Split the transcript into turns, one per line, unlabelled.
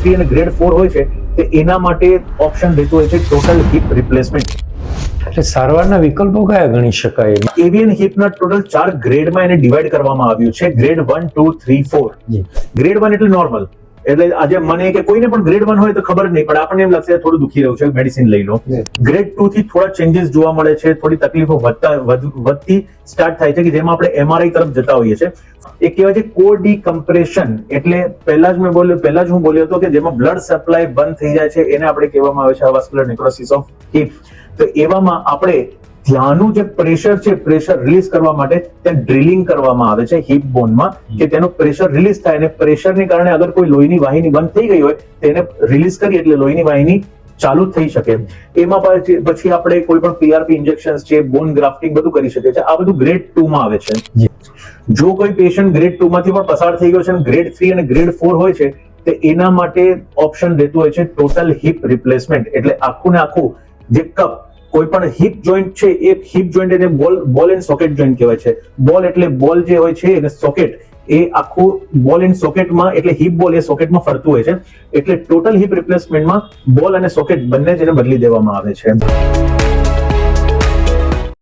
Grade 3 અને grade 4 હોય છે તે એના માટે ઓપ્શન રહેતું હોય છે ટોટલ હિપ રિપ્લેસમેન્ટ.
એટલે સારવારના વિકલ્પો કયા ગણી શકાય?
એવિયન હિપના ટોટલ 4 ગ્રેડમાં એને ડિવાઈડ કરવામાં આવ્યું છે. ગ્રેડ 1, 2, 3, 4. ગ્રેડ 1 એટલે નોર્મલ, એટલે આજે મને કે કોઈને પણ ગ્રેડ 1 હોય તો ખબર નહીં પડે, આપણને એમ લાગશે થોડું દુખી રહ્યું છે, મેડિસિન લઈ લો. ગ્રેડ 2 થી થોડા ચેન્જીસ જોવા મળે છે, થોડી તકલીફો વધતી સ્ટાર્ટ થાય છે કે જેમાં આપણે એમઆરઆઈ તરફ જતા હોઈએ છીએ. એ કહેવાય છે કોડિકમ્પ્રેશન, એટલે પહેલા જ હું બોલ્યો હતો કે જેમાં બ્લડ સપ્લાય બંધ થઈ જાય છે એને આપણે કહેવામાં આવે છે વાસ્ક્યુલર નેક્રોસિસ ઓફ હિપ. તો એવામાં આપણે ત્યાંનું જે પ્રેશર છે, પ્રેશર રિલીઝ કરવા માટે ત્યાં ડ્રિલિંગ કરવામાં આવે છે હિપ બોનમાં, કે તેનું પ્રેશર રિલીઝ થાય, અને પ્રેશરને કારણે અગર કોઈ લોહીની વાહિની બંધ થઈ ગઈ હોય તેને રિલીઝ કરીએ એટલે લોહીની વાહિની ચાલુ થઈ શકે. એમાં પછી આપણે કોઈ પણ પીઆરપી ઇન્જેક્શન્સ છે, બોન ગ્રાફ્ટિંગ બધું કરી શકે છે. આ બધું ગ્રેડ 2 માં આવે છે. જો કોઈ પેશન્ટ ગ્રેડ 2 માંથી પણ પસાર થઈ ગયો છે અને ગ્રેડ 3 અને ગ્રેડ 4 હોય છે તો એના માટે ઓપ્શન રહેતું હોય છે ટોટલ હિપ રિપ્લેસમેન્ટ. એટલે આખું ને આખું જે કપ, કોઈ પણ હિપ જોઈન્ટ છે એ હિપ જોઈન્ટ એને બોલ એન્ડ સોકેટ જોઈન્ટ કહેવાય છે. બોલ એટલે બોલ જે હોય છે, અને સોકેટ એ આખું બોલ એન્ડ સોકેટમાં, એટલે હિપ બોલ એ સોકેટમાં ફરતું હોય છે. એટલે ટોટલ હિપ રિપ્લેસમેન્ટમાં બોલ અને સોકેટ બંને જ એને બદલી દેવામાં આવે છે.